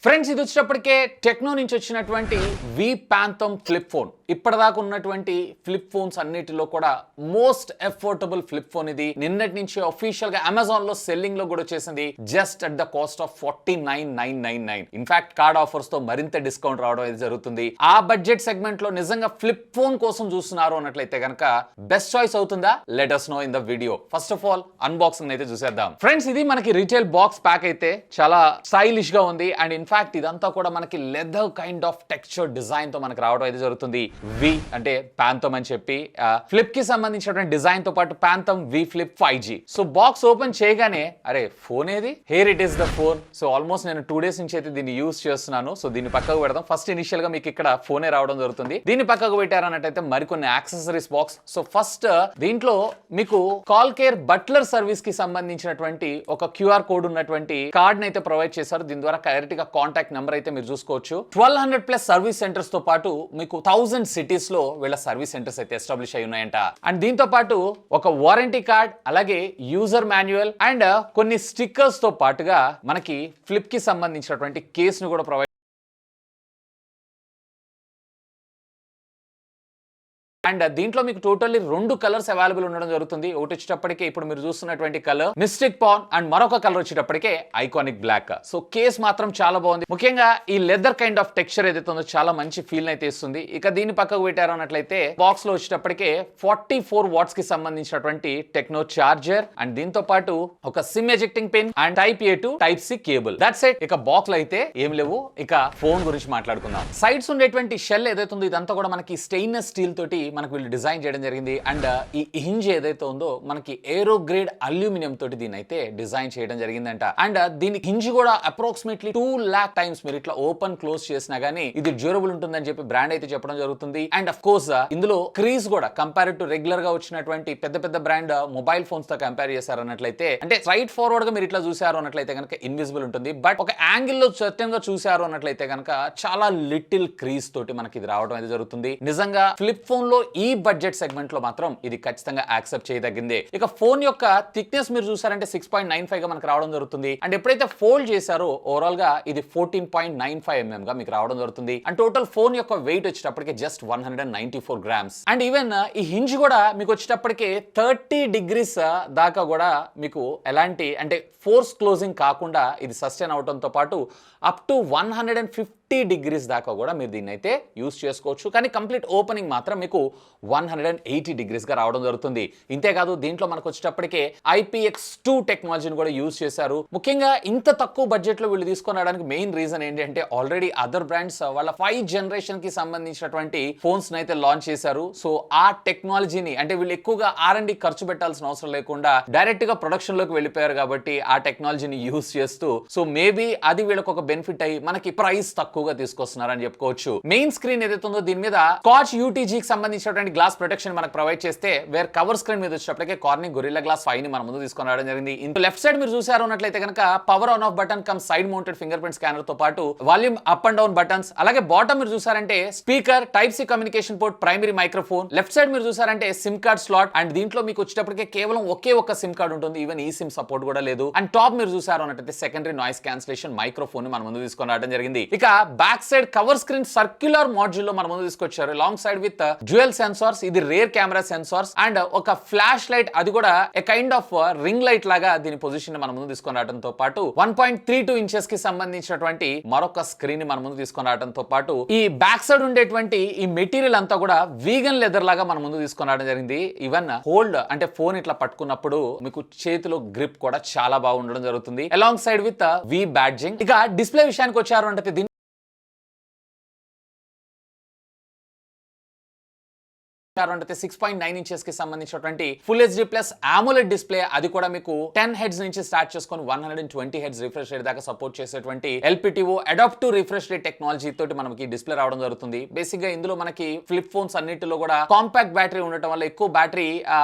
Friends, ఇది వచ్చేటప్పటికే techno నుంచి వచ్చినటువంటి వి ప్యాంథమ్ ఫ్లిప్ ఫోన్. ఇప్పటిదాకా ఉన్నటువంటి ఫ్లిప్ ఫోన్స్ అన్నిటిలో కూడా మోస్ట్ అఫోర్డబుల్ ఫ్లిప్ ఫోన్ ఇది. నిన్నటి నుంచి అఫీషియల్ గా అమెజాన్ లో సెల్లింగ్ లో కూడా వచ్చేసింది just at the cost of 49,999. In fact card offers తో మరింత డిస్కౌంట్ రావడం అయితే జరుగుతుంది. ఆ బడ్జెట్ సెగ్మెంట్ లో నిజంగా ఫ్లిప్ ఫోన్ కోసం చూస్తున్నారు అన్నట్లయితే కనుక బెస్ట్ చాయిస్ అవుతుందా? Let us know in the video. First of all unboxing అయితే చూసేద్దాం. ఫ్రెండ్స్, ఇది మనకి రిటైల్ బాక్స్ ప్యాక్ అయితే చాలా స్టైలిష్ గా ఉంది. అండ్ ఇన్ఫాక్ట్ ఇదంతా కూడా మనకి leather kind of texture design తో మనకి రావడం అయితే జరుగుతుంది. వి అంటే ప్యాంథమ్ అని చెప్పి ఫ్లిప్ కి సంబంధించినటువంటి డిజైన్ తో పాటు Phantom V flip 5G. So box open చేయగానే అరే ఫోన్ ఏది, here it is the phone. So almost నేను 2 days నుంచి అయితే దీన్ని యూస్ చేస్తున్నాను. సో దీన్ని పక్కకు పెడదాం. ఫస్ట్ ఇనిషియల్ గా మీకు ఇక్కడ ఫోనే రావడం జరుగుతుంది. దీన్ని పక్కకు పెట్టారన్నట్టయితే మరికొన్ని యాక్సెసరీస్ బాక్స్. సో ఫస్ట్ దీంట్లో మీకు కాల్ కేర్ బట్లర్ సర్వీస్ కి సంబంధించినటువంటి ఒక క్యూఆర్ కోడ్ ఉన్నటువంటి కార్డ్ ని అయితే ప్రొవైడ్ చేశారు. దీని ద్వారా డైరెక్ట్ గా కాంటాక్ట్ నెంబర్ అయితే మీరు చూసుకోవచ్చు. 1200+ సర్వీస్ సెంటర్స్ తో పాటు మీకు 1000 సిటీస్ లో వీళ్ళ సర్వీస్ సెంటర్స్ అయితే ఎస్టాబ్లిష్ అయి ఉన్నాయంట. అండ్ దీంతో పాటు ఒక వారంటీ కార్డ్, అలాగే యూజర్ మాన్యువల్ అండ్ కొన్ని స్టిక్కర్స్ తో పాటుగా మనకి ఫ్లిప్ కి సంబంధించినటువంటి కేస్ ను కూడా ప్రొవైడ్. అండ్ దీంట్లో మీకు టోటల్లీ 2 కలర్స్ అవైలబుల్ ఉండడం జరుగుతుంది. ఒకటి వచ్చేటప్పటికే ఇప్పుడు మీరు చూస్తున్నటువంటి కలర్ మిస్టిక్ పాన్, అండ్ మరొక కలర్ వచ్చేటప్పటికే ఐకానిక్ బ్లాక్. సో కేస్ మాత్రం చాలా బాగుంది. ముఖ్యంగా ఈ లెదర్ కైండ్ ఆఫ్ టెక్స్చర్ ఏదైతే ఉందో చాలా మంచి ఫీల్ అయితే ఇస్తుంది. ఇక దీన్ని పక్కకు పెట్టారు అన్నట్లయితే బాక్స్ లో వచ్చేటప్పటికే 44 వాట్స్ కి సంబంధించినటువంటి టెక్నో చార్జర్, అండ్ దీంతో పాటు ఒక SIM ejecting pin and Type-A to Type-C cable. That's it. ఇక బాక్స్ లో అయితే ఏం లేవు. ఇక ఫోన్ గురించి మాట్లాడుకుందాం. సైడ్స్ ఉండేటువంటి షెల్ ఏదైతే ఉందో ఇదంతా కూడా మనకి స్టెయిన్లెస్ స్టీల్ తోటి మనకు వీళ్ళు డిజైన్ చేయడం జరిగింది. అండ్ ఈ హింజ్ ఏదైతే ఉందో మనకి ఏరో గ్రేడ్ అల్యూమినియం తోటి దీన్ని అయితే డిజైన్ చేయడం జరిగిందంట. అండ్ దీని హింజ్ కూడా అప్రాక్సిమేట్లీ 2 lakh టైమ్స్ మీరు ఇట్లా ఓపెన్ క్లోజ్ చేసినా గానీ ఇది డ్యూరబుల్ ఉంటుందని చెప్పి బ్రాండ్ అయితే చెప్పడం జరుగుతుంది. అండ్ అఫ్ కోర్స్ ఇందులో క్రీజ్ కూడా కంపేర్ టు రెగ్యులర్ గా వచ్చినటువంటి పెద్ద పెద్ద బ్రాండ్ మొబైల్ ఫోన్స్ తో కంపేర్ చేశారు అన్నట్లయితే, అంటే స్ట్రైట్ ఫార్వర్డ్ గా మీరు ఇట్లా చూసారు అన్నట్లయితే కనుక ఇన్విజిబుల్ ఉంటుంది. బట్ ఒక యాంగిల్ లో సర్టెన్ గా చూసారు అన్నట్లయితే కనుక చాలా లిటిల్ క్రీజ్ తోటి మనకి ఇది రావడం అయితే జరుగుతుంది. నిజంగా ఫ్లిప్ ఫోన్ లో ఈ బడ్జెట్ సెగ్మెంట్ లో మాత్రం ఇది ఖచ్చితంగా యాక్సెప్ట్ చేయదగిందే. ఇక ఫోన్ యొక్క థిక్నెస్ మీరు చూసారంటే 6.95 గా మనకు రావడం జరుగుతుంది. అండ్ ఎప్పుడైతే ఫోల్డ్ చేశారో ఓవరాల్ గా ఇది 14.95 mm గా మీకు రావడం జరుగుతుంది. అండ్ టోటల్ ఫోన్ యొక్క వెయిట్ వచ్చేటప్పటికి జస్ట్ 194 grams. అండ్ ఈవెన్ ఈ హింజ్ కూడా మీకు వచ్చేటప్పటికి 30 degrees దాకా కూడా మీకు ఎలాంటి అంటే ఫోర్స్ క్లోజింగ్ కాకుండా ఇది సస్టైన్ అవడంతో పాటు అప్ టు 150 degrees దాకా కూడా మీరు దీన్ని అయితే యూస్ చేసుకోవచ్చు. కానీ కంప్లీట్ ఓపెనింగ్ మాత్రం మీకు 180 degrees గా రావడం జరుగుతుంది. ఇంతేకాదు దీంట్లో మనకు వచ్చేటప్పటికే IPX2 టెక్నాలజీని కూడా యూస్ చేశారు. ముఖ్యంగా ఇంత తక్కువ బడ్జెట్ లో వీళ్ళు తీసుకొని రావడానికి మెయిన్ రీజన్ ఏంటి అంటే ఆల్రెడీ అదర్ బ్రాండ్స్ వాళ్ళ 5 generation కి సంబంధించినటువంటి ఫోన్స్ అయితే లాంచ్ చేశారు. సో ఆ టెక్నాలజీని అంటే వీళ్ళు ఎక్కువగా R&D ఖర్చు పెట్టాల్సిన అవసరం లేకుండా డైరెక్ట్ గా ప్రొడక్షన్ లోకి వెళ్ళిపోయారు కాబట్టి ఆ టెక్నాలజీని యూస్ చేస్తూ సో మేబీ అది వీళ్ళకి ఒక బెనిఫిట్ అయ్యి మనకి ప్రైస్ తక్కువగా తీసుకొస్తున్నారని చెప్పుకోవచ్చు. మెయిన్ స్క్రీన్ ఏదైతే ఉందో దీని మీద స్కాచ్ UTG కి సంబంధించినటువంటి గ్లాస్ ప్రొటెక్షన్ మనకు ప్రొవైడ్ చేస్తే వేర్ కవర్ స్క్రీన్ మీద వచ్చేటప్పటికే కార్నింగ్ గొరిల్లా గ్లాస్ 5 ని మన ముందు తీసుకొని రావడం జరిగింది. ఇంత లెఫ్ట్ సైడ్ మీరు చూసారు అన్నట్లయితే కనుక power on off button come side mounted finger print scanner తో పాటు volume up and down buttons, అలాగే బాటమ్ మీరు చూసారంటే speaker, Type-C communication port, primary microphone. Left side మీరు చూసారంటే సిమ్ కార్డ్ స్లాట్. అండ్ దీంట్లో మీకు వచ్చేటప్పటికే కేవలం ఒకే ఒక్క సిమ్ కార్డ్ ఉంటుంది. ఈవెన్ ఈ సిమ్ సపోర్ట్ కూడా లేదు. అండ్ టాప్ మీరు చూసారు అన్నట్లయితే సెకండరీ నాయిస్ క్యాన్సిలేషన్ మైక్రోఫోన్ మన ముందు తీసుకొని రావడం జరిగింది. ఇక back side cover screen circular module లో మన ముందు తీసుకొచ్చారు long side with dual sensors. ఇది రేర్ కెమెరా సెన్సార్స్ అండ్ ఒక ఫ్లాష్ లైట్, అది కూడా ఏ కైండ్ ఆఫ్ రింగ్ లైట్ లాగా దీని పొజిషన్ మన ముందు తీసుకొని రావడంతో పాటు 1.32 inches కి సంబంధించినటువంటి మరొక స్క్రీన్ ని మన ముందు తీసుకొని రావడంతో పాటు ఈ బ్యాక్ సైడ్ ఉండేటువంటి ఈ మెటీరియల్ అంతా కూడా వీగన్ లెదర్ లాగా మన ముందు తీసుకొని రావడం జరిగింది. ఈవెన్ హోల్డ్ అంటే ఫోన్ ఇట్లా పట్టుకున్నప్పుడు మీకు చేతిలో గ్రిప్ కూడా చాలా బాగా ఉండడం జరుగుతుంది along side with V badging. ఇక డిస్ప్లే విషయానికి వచ్చారు అంటే 6.9 inches కి సంబంధించినటువంటి full HD plus AMOLED display. అది కూడా మీకు 10 Hz నుంచి స్టార్ట్ చేసుకొని 120 Hz రిఫ్రెష్ రేట్ దాకా సపోర్ట్ చేసేటువంటి LPTO adaptive refresh rate technology తోటి మనకి డిస్ప్లే రావడం జరుగుతుంది. బేసిక్ గా ఇందులో మనకి ఫ్లిప్ ఫోన్స్ అన్నిటిలో కూడా కాంపాక్ట్ బ్యాటరీ ఉండటం వల్ల ఎక్కువ బ్యాటరీ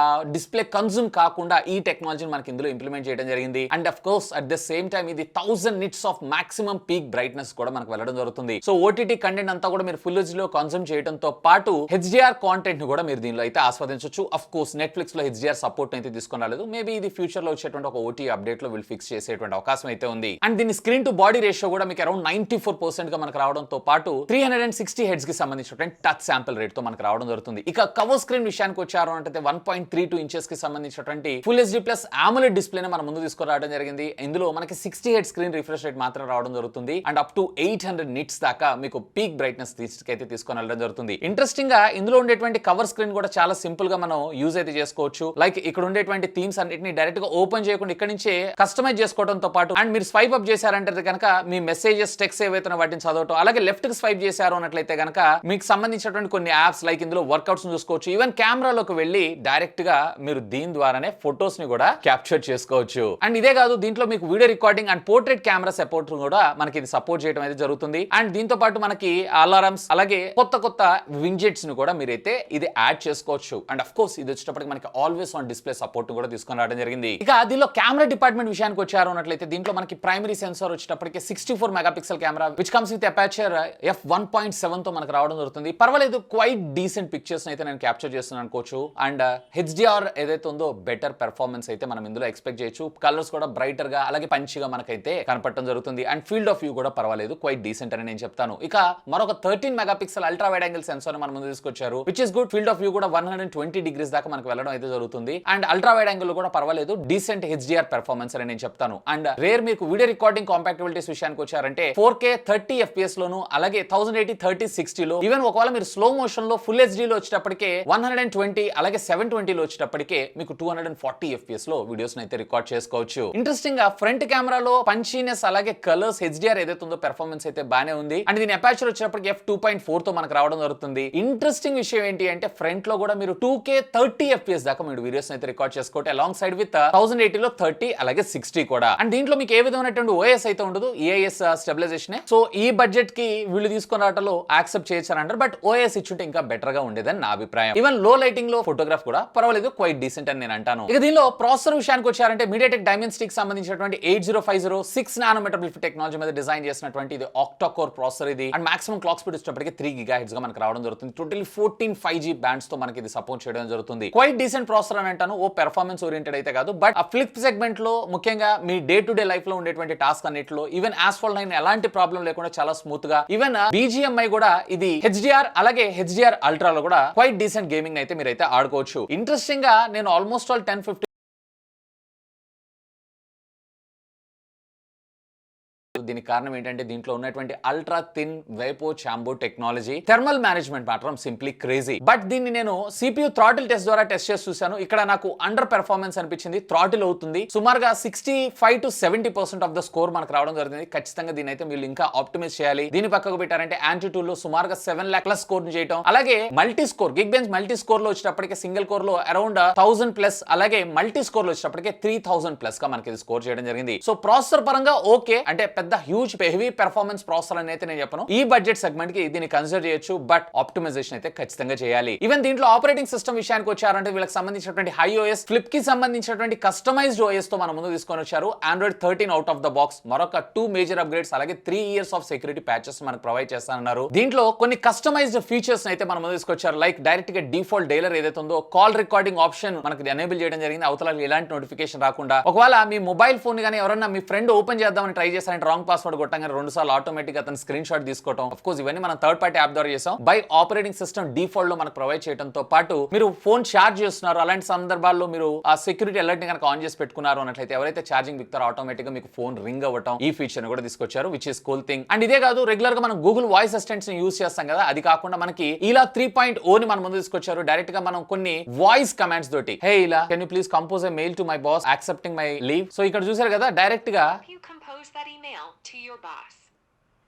డిస్ప్లే కన్జ్యూమ్ కాకుండా ఈ టెక్నాలజీని మనకి ఇందులో ఇంప్లిమెంట్ చేయడం జరిగింది. And of course at the same time ఇది 1000 nits of maximum peak brightness కూడా మనకు వెళ్ళడం జరుగుతుంది. సో OTT కంటెంట్ అంతా కూడా మీరు ఫుల్ HD లో కన్జ్యూమ్ చేయడంతో పాటు HDR కాంటెంట్ ని కూడా కూడా మీరు దీనిలో అయితే ఆస్వాదించవచ్చు. ఆఫ్ కోర్స్ నెట్ఫ్లిక్స్ లో హెచ్డిఆర్ సపోర్ట్ అయితే తీసుకొని రాలేదు. మేబీ ఇది ఫ్యూచర్ లో వచ్చేటువంటి ఒక ఓటీ అప్డేట్ లో వీళ్ళు ఫిక్స్ చేసేటువంటి అవకాశం అయితే ఉంది. అండ్ దీని స్క్రీన్ టు బాడీ రేషియో కూడా మీకు అరౌండ్ 94% గా మనకు రావడంతో పాటు 360 హెడ్స్ కి సంబంధించినటువంటి టచ్ శాంపుల్ రేట్ తో మనకు రావడం జరుగుతుంది. ఇక కవర్ స్క్రీన్ విషయానికి వచ్చారు అంటే 1.32 ఇంచెస్ కి సంబంధించినటువంటి full HD plus AMOLED display మన ముందు తీసుకురావడం జరిగింది. ఇందులో మనకి 60 హెడ్ స్క్రీన్ రిఫ్రెష్ రేట్ మాత్రం రావడం జరుగుతుంది. అండ్ అప్ టు 800 నిట్స్ దాకా మీకు పీక్ బ్రైట్నెస్ తీసుకైతే తీసుకొని వెళ్ళడం జరుగుతుంది. ఇంట్రెస్టింగ్ గా ఇందులో ఉండేటువంటి కవర్ స్క్రీన్ కూడా చాలా సింపుల్ గా మనం యూజ్ అయితే చేసుకోవచ్చు. లైక్ ఇక్కడ ఉండేటువంటి థీమ్స్ అన్నిటిని డైరెక్ట్ గా ఓపెన్ చేయకుండా ఇక్కడ నుంచే కస్టమైజ్ చేసుకోవడంతో పాటు అండ్ మీరు స్వైప్ అప్ చేశారంటే కనుక మీ మెసేజెస్ టెక్స్ట్ ఏవైతే వాటిని చదవటం, అలాగే లెఫ్ట్ కి స్వైప్ చేశారు అన్నట్లయితే కనుక మీకు సంబంధించినటువంటి కొన్ని యాప్స్ లైక్ ఇందులో వర్కౌట్స్ చూసుకోవచ్చు. ఈవెన్ కెమెరాలోకి వెళ్ళి డైరెక్ట్ గా మీరు దీని ద్వారానే ఫొటోస్ ని కూడా క్యాప్చర్ చేసుకోవచ్చు. అండ్ ఇదే కాదు, దీంట్లో మీకు video recording and portrait camera support కూడా మనకి ఇది సపోర్ట్ చేయడం అయితే జరుగుతుంది. అండ్ దీంతో పాటు మనకి అలారమ్స్ అలాగే కొత్త కొత్త వింజెట్స్ ని కూడా మీరైతే ఇది యాడ్ చేసుకోవచ్చు. అండ్ అఫ్ కోర్స్ ఇది వచ్చేటప్పటికి మనకి ఆల్వేస్ ఆన్ డిస్ప్లే సపోర్ట్ కూడా తీసుకొని రావడం జరిగింది. ఇక దీనిలో కెమెరా డిపార్ట్మెంట్ విషయానికి వచ్చారు అన్నట్లయితే దీంట్లో మనకి ప్రైమరీ సెన్సార్ వచ్చేటప్పటికి 64 megapixel camera which comes with aperture f1.7 తో మనకు రావడం జరుగుతుంది. పర్వాలేదు, క్వైట్ డీసెంట్ పిక్చర్స్ అయితే నేను క్యాప్చర్ చేస్తున్నాను అనుకోవచ్చు. అండ్ హెచ్డిఆర్ ఏదైతే ఉందో బెటర్ పెర్ఫార్మెన్స్ అయితే మనం ఇందులో ఎక్స్పెక్ట్ చేయొచ్చు. కలర్స్ కూడా బ్రైటర్ గా అలాగే పంచిగా మనకైతే కనపడటం జరుగుతుంది. అండ్ ఫీల్డ్ ఆఫ్ వ్యూ కూడా పర్వాలేదు, క్వైట్ డీసెంట్ అని నేను చెప్తాను. ఇక మరొక 13 megapixel ultra wide angle censor మన ముందు తీసుకొచ్చారు which is good. Field of view కూడా 120 డిగ్రీస్ దాకా మనకు వెళ్ళడం అయితే జరుగుతుంది. అండ్ అల్ట్రా వైడ్ యాంగిల్ కూడా పర్వాలేదు, డీసెంట్ హెచ్డిఆర్ పెర్ఫార్మెన్స్ అని నేను చెప్తాను. అండ్ రేర్ మీకు వీడియో రికార్డింగ్ కాంపాక్టబిలిటీస్ విషయానికి వచ్చారంటే 4K 30 FPS లోను అలాగే 1080 3060 లో ఈవెన్ ఒకవేళ మీరు స్లో మోషన్ లో ఫుల్ హెచ్డి లో వచ్చేటప్పటికే 120 అలాగే 720 లో వచ్చేటప్పటికే మీకు 240 FPS లో వీడియోస్ అయితే రికార్డ్ చేసుకోవచ్చు. ఇంట్రెస్టింగ్ గా ఫ్రంట్ కెమెరాలో పంచీనెస్ అలాగే కలర్స్ హెచ్డిఆర్ ఏదైతే ఉందో పెర్ఫార్మెన్స్ అయితే బానే ఉంది. అండ్ దీని అపర్చర్ వచ్చేటప్పటికి f2.4 తో మనకు రావడం జరుగుతుంది. ఇంట్రెస్టింగ్ విషయం ఏంటి అంటే ఫ్రంట్ లో కూడా మీరు 2K 30 FPS దాకా మీరు వీడియోస్ అయితే రికార్డ్ చేసుకోవచ్చు అలాంగ్ సైడ్ విత్ 1080 లో 30 అలాగే 60 కూడా. అండ్ దీంట్లో మీకు ఏ విధమైనటువంటి OS అయితే ఉండదు, EIS స్టెబిలైజేషన్. సో ఈ బడ్జెట్ కి వీళ్ళు తీసుకున్న వాటిలో యాక్సెప్ట్ చేయొచ్చారంటారు. బట్ OS ఇచ్చుంటే ఇంకా బెటర్ గా ఉండేదని నా అభిప్రాయం. ఈవెన్ లో లైటింగ్ లో ఫోటోగ్రాఫ్ కూడా పర్వాలేదు, క్వైట్ డీసెంట్ అని నేను అంటాను. ఇక దీనిలో ప్రాసెసర్ విషయానికి వచ్చారంటే MediaTek Dimensity కి సంబంధించినటువంటి 8050 6 నానోమీటర్ బిల్ఫ్ టెక్నాలజీ మీద డిజైన్ చేసినటువంటి ఇది ఆక్టా కోర్ ప్రాసెసర్. ఇది అండ్ మాక్సిమం క్లాక్ స్పీడ్ వచ్చేటప్పటికి 3 GHz గా మనకు రావడం జరుగుతుంది. టోటల్లీ 14 5G బ్యాండ్స్ తో మనకి ఇది సపోర్ట్ చేయడం జరుగుతుంది. క్వైట్ డీసెంట్ ప్రాసెసర్ అని అంటాను. ఓ పెర్ఫార్మెన్స్ ఓరియంటెడ్ అయితే కాదు, బట్ ఆ ఫ్లిప్ సెగ్మెంట్ లో ముఖ్యంగా మీ డే టు డే లైఫ్ లో ఉండేటువంటి టాస్క్ అన్నిటిలో ఈవెన్ Asphalt 9 ఎలాంటి ప్రాబ్లం లేకుండా చాలా స్మూత్ గా ఈవెన్ BGMI కూడా ఇది HDR అలాగే HDR అల్ట్రా లో కూడా క్వైట్ డీసెంట్ గేమింగ్ అయితే మీరైతే ఆడుకోవచ్చు. ఇంట్రెస్టింగ్ గా నేను ఆల్మోస్ట్ ఆల్ 10-15 దీనికి కారణం ఏంటంటే దీంట్లో ఉన్నటువంటి ultra thin vapour chamber technology. Thermal management మాత్రం సింప్లీ క్రేజీ. బట్ దీన్ని నేను CPU థ్రాటిల్ టెస్ట్ ద్వారా టెస్ట్ చేసి చూసాను. ఇక్కడ నాకు అండర్ పెర్ఫార్మెన్స్ అనిపించింది. థ్రాటిల్ అవుతుంది సుమారుగా 65 to 70% ఆఫ్ ద స్కోర్ మనకు రావడం జరుగుతుంది. ఖచ్చితంగా దీని అయితే మీరు ఇంకా ఆప్టిమైజ్ చేయాలి. దీని పక్కకు పెట్టారంటే Antutu లో సుమారుగా 7 lakh ప్లస్ స్కోర్ చేయడం, అలాగే multi score gig bench multi score లో వచ్చేటప్పటికి సింగిల్ కోర్ లో అరౌండ్ 1000 ప్లస్ అలాగే మల్టీ స్కోర్ లో వచ్చేటప్పటికి 3000 ప్లస్ గా మనకి స్కోర్ చేయడం జరిగింది. సో ప్రాసెసర్ పరంగా ఓకే, అంటే పెద్ద హ్యూజ్ హెవీ పెర్ఫార్మెన్స్ ప్రాసెసర్ అని అయితే నేను చెప్పను. ఈ బడ్జెట్ సెగ్మెంట్ కి దీన్ని కన్సిడర్ చేయొచ్చు, బట్ ఆప్టిమైజేషన్ అయితే ఖచ్చితంగా చేయాలి. ఈవెన్ దీంట్లో ఆపరేటింగ్ సిస్టమ్ విషయానికి వచ్చారంటే వీళ్ళకి సంబంధించినటువంటి iOS ఫ్లిప్ కి సంబంధించినటువంటి కస్టమైజ్డ్ OS తో మన ముందు తీసుకొని వచ్చారు. Android 13 out of the box, మరొక 2 మేజర్ అప్గ్రేడ్స్ అలాగే 3 years ఆఫ్ సెక్యూరిటీ ప్యాచెస్ మనకు ప్రొవైడ్ చేస్తానన్నారు. దీంట్లో కొన్ని కస్టమైజ్డ్ ఫీచర్స్ అయితే మన ముందు తీసుకొచ్చారు. లైక్ డైరెక్ట్ గా డిఫాల్ట్ డైలర్ ఏదైతే ఉందో కాల్ రికార్డింగ్ ఆప్షన్ మనకి ఎనేబుల్ చేయడం జరిగింది. అవతల ఎలాంటి నోటిఫికేషన్ రాకుండా ఒకవేళ మీ మొబైల్ ఫోన్ గానీ ఎవరన్నా మీ ఫ్రెండ్ ఓపెన్ చేద్దామని ట్రై చేశారంటే రాంగ్ పాస్వర్డ్ కొట్టంగానే 2 సార్లు ఆటోమేటిక్ అతను స్క్రీన్ షాట్ తీసుకోవడం. ఆఫ్ కోర్స్ ఇవన్నీ మనం థర్డ్ పార్టీ యాప్ ద్వారా చేసాం. బై ఆపరేటింగ్ సిస్టమ్ డిఫాల్ట్ లో మనకు ప్రొవైడ్ చేయడంతో పాటు మీరు ఫోన్ ఛార్జ్ చేస్తున్నారు అలాంటి సందర్భాల్లో మీరు ఆ సెక్యూరిటీ అలర్ట్ ని కనుక ఆన్ చేసి పెట్టుకున్నారు అన్నట్లయితే ఎవరైతే ఛార్జింగ్ విక్తారో ఆటోమేటిక్ గా మీకు ఫోన్ రింగ్ అవ్వటం, ఈ ఫీచర్ ని కూడా తీసుకొచ్చారు which is cool thing. And ఇదే కాదు, రెగ్యులర్ గా మనం గూగుల్ వాయిస్ అసిస్టెంట్స్ ని యూస్ చేస్తాం కదా, అది కాకుండా మనకి ఇలా 3.0 ని మన ముందు తీసుకొచ్చారు. డైరెక్ట్ గా మనం కొన్ని వాయిస్ కమాండ్స్ తోటి హే ఇలా can you please compose a mail to my boss accepting my leave. So ఇక్కడ చూసారు కదా, డైరెక్ట్ గా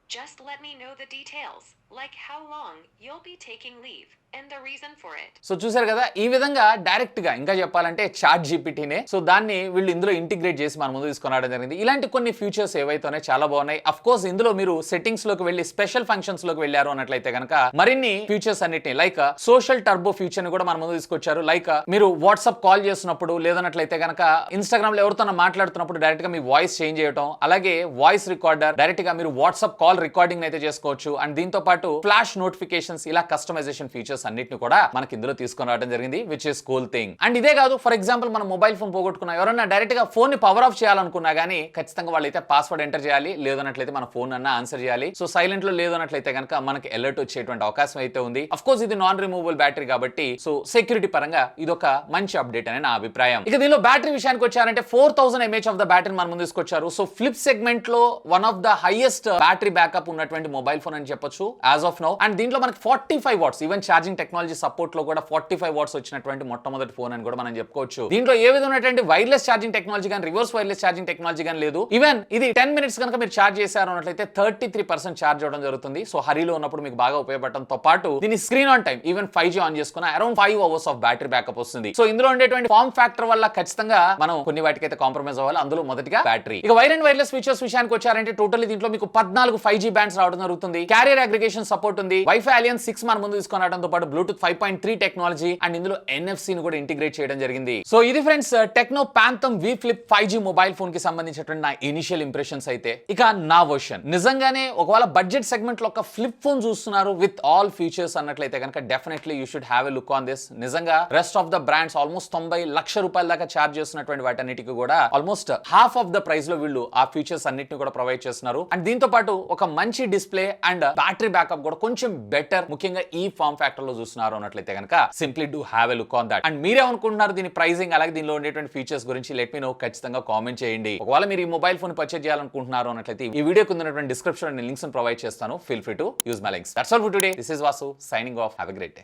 just let me know the details, like how long you'll be taking leave and the reason for it. So చూసారు కదా, ఈ విధంగా direct గా ఇంకా చెప్పాలంటే చాట్ జీపీటీనే సో దాన్ని వీళ్ళు ఇందులో ఇంటిగ్రేట్ చేసి మన ముందు తీసుకొని రావడం జరిగింది. ఇలాంటి కొన్ని ఫీచర్స్ ఏవైతే చాలా బాగున్నాయి. అఫ్ కోర్స్ ఇందులో మీరు సెట్టింగ్స్ లోకి వెళ్ళి స్పెషల్ ఫంక్షన్స్ లోకి వెళ్ళారు అన్నట్లయితే కనుక మరిన్ని ఫీచర్స్ అన్నిటిని లైక్ సోషల్ టర్బో ఫీచర్ ని కూడా మన ముందు తీసుకొచ్చారు. లైక్ మీరు వాట్సాప్ కాల్ చేస్తున్నప్పుడు లేదన్నట్లయితే కనుక ఇన్స్టాగ్రామ్ లో ఎవరితో మాట్లాడుతున్నప్పుడు డైరెక్ట్ గా మీ వాయిస్ చేంజ్ చేయడం, అలాగే వాయిస్ రికార్డర్ డైరెక్ట్ గా మీరు వాట్సాప్ కాల్ రికార్డింగ్ అయితే చేసుకోవచ్చు. అండ్ దీంతో పాటు ఫ్లాష్ నోటిఫికేషన్స్ ఇలా కస్టమైజేషన్ ఫీచర్స్ ఫీచర్స్ అన్నిటిని కూడా మనకి ఇందులో తీసుకొని రావడం జరిగింది, which is cool thing. And ఇదే కాదు, ఫర్ ఎగ్జాంపుల్ మనం మొబైల్ ఫోన్ పోగొట్టుకున్నా, ఎవరైనా డైరెక్ట్ గా ఫోన్ ని పవర్ ఆఫ్ చేయాలనుకున్నా గానీ ఖచ్చితంగా వాళ్ళైతే పాస్వర్డ్ ఎంటర్ చేయాలి, లేదన్నట్లయితే మన ఫోన్ అన్న ఆన్సర్ చేయాలి. సో సైలెంట్ లో లేదన్నట్లయితే కనుక మనకి అలర్ట్ వచ్చేటువంటి అవకాశం అయితే ఉంది. అఫ్ కోర్స్ ఇది నాన్ రిమూవబుల్ బ్యాటరీ కాబట్టి సో సెక్యూరిటీ పరంగా ఇదొక మంచి అప్డేట్ అని నా అభిప్రాయం. ఇక దీనిలో బ్యాటరీ విషయానికి వచ్చారంటే 4000 mAh ఆఫ్ ద బ్యాటరీ మన ముందు తీసుకొచ్చారు. సో ఫ్లిప్ సెగ్మెంట్ లో one of the highest battery backup ఉన్నటువంటి మొబైల్ ఫోన్ అని చెప్పొచ్చు యాజ్ ఆఫ్ నౌ. అండ్ దీంట్లో మనకి 45 watts even charging technology support లో కూడా 45 వాట్స్ వచ్చినటువంటి మొట్టమొదటి ఫోన్ అని కూడా మనం చెప్పుకోవచ్చు. దీంట్లో ఏ విధమైనటువంటి వైర్లెస్ ఛార్జింగ్ టెక్నాలజీ కానీ రివర్స్ వైర్లెస్ ఛార్జింగ్ టెక్నాలజీ కానీ లేదు. ఈవెన్ ఇది 10 మినిట్స్ కనుక మీరు ఛార్జ్ చేశారు అన్నట్లయితే 33% ఛార్జ్ అవడం జరుగుతుంది. సో హరీలో ఉన్నప్పుడు మీకు బాగా ఉపయోగపడటంతో పాటు దీని screen on time even 5G on చేసుకున్న around 5 hours of battery backup వస్తుంది. సో ఇందులో ఉండేటువంటి ఫార్మ్ ఫ్యాక్టర్ వల్ల ఖచ్చితంగా మనం కొన్ని వాటికైతే కాంప్రమైజ్ అవ్వాలి. అందులో మొదటిగా బ్యాటరీ. ఇక వైర్ అండ్ వైర్లెస్ ఫీచర్స్ విషయానికి వచ్చారంటే టోటల్లీ దీంట్లో మీకు 14 5G బ్యాండ్స్ రావడం జరుగుతుంది. క్యారియర్ అగ్రిగేషన్ సపోర్ట్ ఉంది. వైఫై అలియన్స్ 6 మన ముందు తీసుకొని రావడంతో పాటు బ్లూటూత్ 5.3 టెక్నాలజీ అండ్ ఇందులో NFC ని కూడా ఇంటిగ్రేట్ చేయడం జరిగింది. సో ఇది ఫ్రెండ్స్ టెక్నో పాంథమ్ వి ఫ్లిప్ 5G మొబైల్ ఫోన్ కి సంబంధించినటువంటి నా ఇనిషియల్ ఇంప్రెషన్స్ అయితే. ఇక నా వర్షన్ నిజంగానే ఒకవేళ బడ్జెట్ సెగ్మెంట్ లో ఒక ఫ్లిప్ ఫోన్ చూస్తున్నారు విత్ ఆల్ ఫీచర్స్ అన్నట్లయితే కనుక definitely you should have a look on this. నిజంగా rest of the brands almost 90 లక్షల రూపాయల దాకా ఛార్జ్ చేస్తున్నటువంటి వాటన్నిటికి కూడా almost half of the price లో వీళ్ళు ఆ ఫీచర్స్ అన్నిటిని కూడా ప్రొవైడ్ చేస్తున్నారు. అండ్ దీంతో పాటు ఒక మంచి డిస్ప్లే అండ్ బ్యాటరీ బ్యాకప్ కూడా కొంచెం బెటర్, ముఖ్యంగా ఈ ఫార్మ్ ఫ్యాక్టర్ లో చూస్తున్నారు అన్నట్లయితే కనుక simply do have a look on that. And మీరేమనుకుంటున్నారు దీని ప్రైసింగ్ అలాగే దీనిలో ఉండేటువంటి ఫీచర్స్ గురించి లెట్ మీ నో, ఖచ్చితంగా కామెంట్ చేయండి. ఒకవేళ మీరు ఈ మొబైల్ ఫోన్ పర్చేజ్ చేయాలనుకుంటున్నారు అన్నట్లయితే ఈ వీడియో కింద ఉన్నటువంటి డిస్క్రిప్షన్ లింక్స్ ప్రొవైడ్ చేస్తాను. Feel free to use my links. That's all for today. This is Vasu signing off. Have a great day.